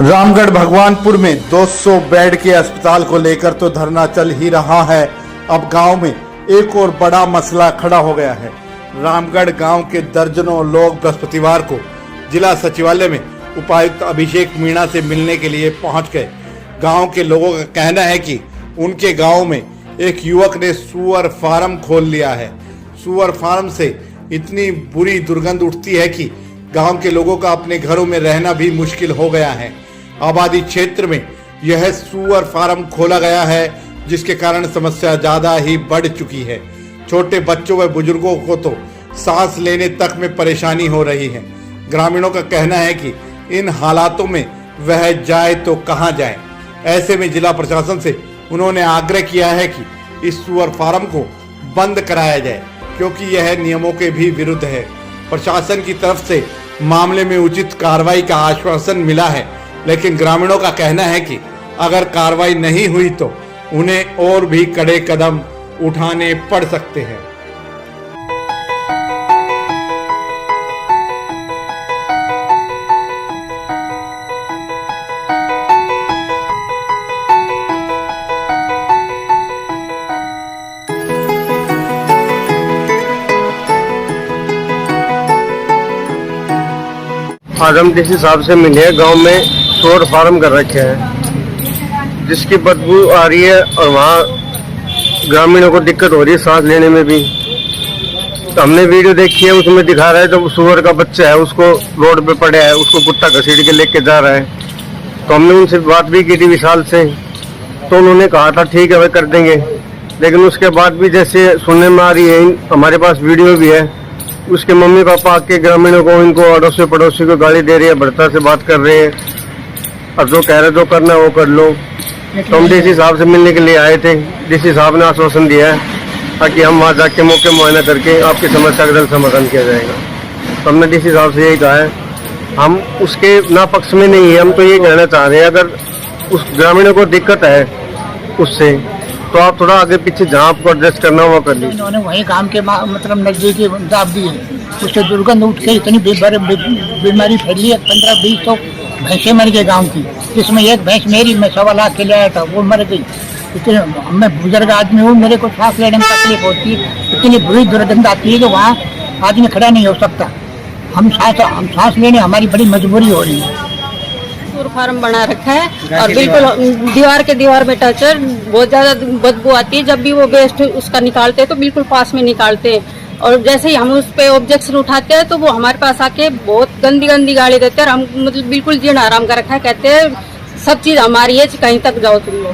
रामगढ़ भगवानपुर में 200 बेड के अस्पताल को लेकर तो धरना चल ही रहा है। अब गांव में एक और बड़ा मसला खड़ा हो गया है। रामगढ़ गांव के दर्जनों लोग बृहस्पतिवार को जिला सचिवालय में उपायुक्त अभिषेक मीणा से मिलने के लिए पहुंच गए। गांव के लोगों का कहना है कि उनके गांव में एक युवक ने सुअर फार्म खोल लिया है। सुअर फार्म से इतनी बुरी दुर्गंध उठती है कि गांव के लोगों का अपने घरों में रहना भी मुश्किल हो गया है। आबादी क्षेत्र में यह सुअर फार्म खोला गया है, जिसके कारण समस्या ज्यादा ही बढ़ चुकी है। छोटे बच्चों व बुजुर्गों को तो सांस लेने तक में परेशानी हो रही है। ग्रामीणों का कहना है कि इन हालातों में वह जाए तो कहां जाए। ऐसे में जिला प्रशासन से उन्होंने आग्रह किया है कि इस सुअर फार्म को बंद कराया जाए, क्योंकि यह नियमों के भी विरुद्ध है। प्रशासन की तरफ से मामले में उचित कार्रवाई का आश्वासन मिला है, लेकिन ग्रामीणों का कहना है कि अगर कार्रवाई नहीं हुई तो उन्हें और भी कड़े कदम उठाने पड़ सकते हैं। आज हम जिस हिसाब से मिले गांव में सुअर फार्म कर रखे हैं, जिसकी बदबू आ रही है और वहाँ ग्रामीणों को दिक्कत हो रही है सांस लेने में भी। तो हमने वीडियो देखी है, उसमें दिखा रहा है जब सुअर का बच्चा है उसको रोड पे पड़ा है, उसको कुत्ता घसीट के लेके जा रहा है। तो हमने उनसे बात भी की थी विशाल से, तो उन्होंने कहा था ठीक है वह कर देंगे। लेकिन उसके बाद भी जैसे सुनने में आ रही है, हमारे पास वीडियो भी है, उसके मम्मी पापा आके ग्रामीणों को, इनको अड़ोसी पड़ोसी को गाली दे रही है, भर्ता से बात कर रहे हैं। अब जो कह रहे जो करना वो कर लो। तो हम डीसी साहब से मिलने के लिए आए थे। डीसी साहब ने आश्वासन दिया है ताकि हम वहाँ जाके मौके मुआयना करके आपकी समस्या का जल्द समाधान किया जाएगा। तो हमने डीसी साहब से यही कहा है, हम उसके ना पक्ष में नहीं है, हम तो ये कहना चाह रहे हैं अगर उस ग्रामीणों को दिक्कत है उससे, तो आप थोड़ा आगे पीछे जहाँ आपको एडजस्ट करना हुआ कर लीजिए। उन्होंने वही गांव के मतलब नजदीकी दाब दी है, उससे दुर्गंध उठ के इतनी बीमारी फैली है। 15-20 तो भैंसें मर गई गांव की, जिसमें एक भैंस मेरी, मैं 1.25 लाख के ले आया था, वो मर गई। इतने मैं बुजुर्ग आदमी हूँ, मेरे को सांस लेने में तकलीफ होती है, इतनी बुरी दुर्गंध आती है कि वहाँ आदमी खड़ा नहीं हो सकता। हम सांस लेने हमारी बड़ी मजबूरी हो रही है। फार्म बना रखा है और बिल्कुल दीवार में टचर बहुत ज्यादा बदबू आती है। जब भी वो वेस्ट उसका निकालते हैं तो बिल्कुल पास में निकालते हैं, और जैसे ही हम उस पे ऑब्जेक्शन उठाते हैं तो वो हमारे पास आके बहुत गंदी गाली देते हैं। हम मतलब बिल्कुल जीण आराम कर रखा है, कहते हैं सब चीज हमारी है, कहीं तक जाओ तुम लोग।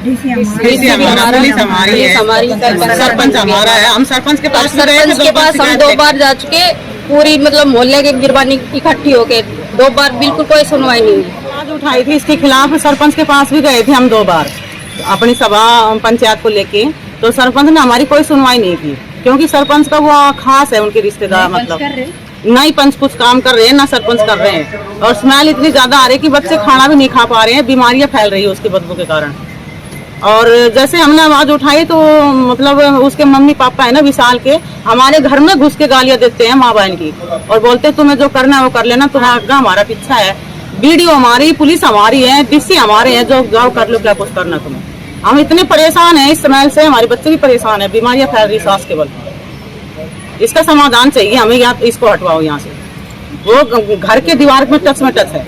सरपंच हमारा है, हम सरपंच के पास हम 2 बार जा चुके, पूरी मतलब मोहल्ले के गिरबानी इकट्ठी होके 2 बार, बिल्कुल कोई सुनवाई नहीं हुई। आज उठाई थी इसके खिलाफ, सरपंच के पास भी गए थे हम 2 बार अपनी सभा पंचायत को लेके, तो सरपंच ने हमारी कोई सुनवाई नहीं की, क्योंकि सरपंच का वो खास है उनके रिश्तेदार, मतलब नहीं पंच कुछ काम कर रहे हैं ना सरपंच कर रहे हैं। और स्मेल इतनी ज्यादा आ रही है कि बच्चे खाना भी नहीं खा पा रहे हैं, बीमारियां फैल रही है उसकी बदबू के कारण। और जैसे हमने आवाज उठाई तो मतलब उसके मम्मी पापा है ना विशाल के, हमारे घर में घुस के गालियां देते हैं माँ बहन की, और बोलते तुम्हें जो करना है वो कर लेना, तुम्हारा हमारा पीछा है, वीडियो हमारी, पुलिस हमारी है, डीसी हमारे हैं, जो जाओ कर लो क्या कुछ करना तुम्हें। हम इतने परेशान हैं इस स्मेल से, हमारे बच्चे भी परेशान है, बीमारियां फैल रही सांस केवल। इसका समाधान चाहिए हमें, यहाँ इसको हटवाओ यहाँ से। वो घर के दीवार में टच है।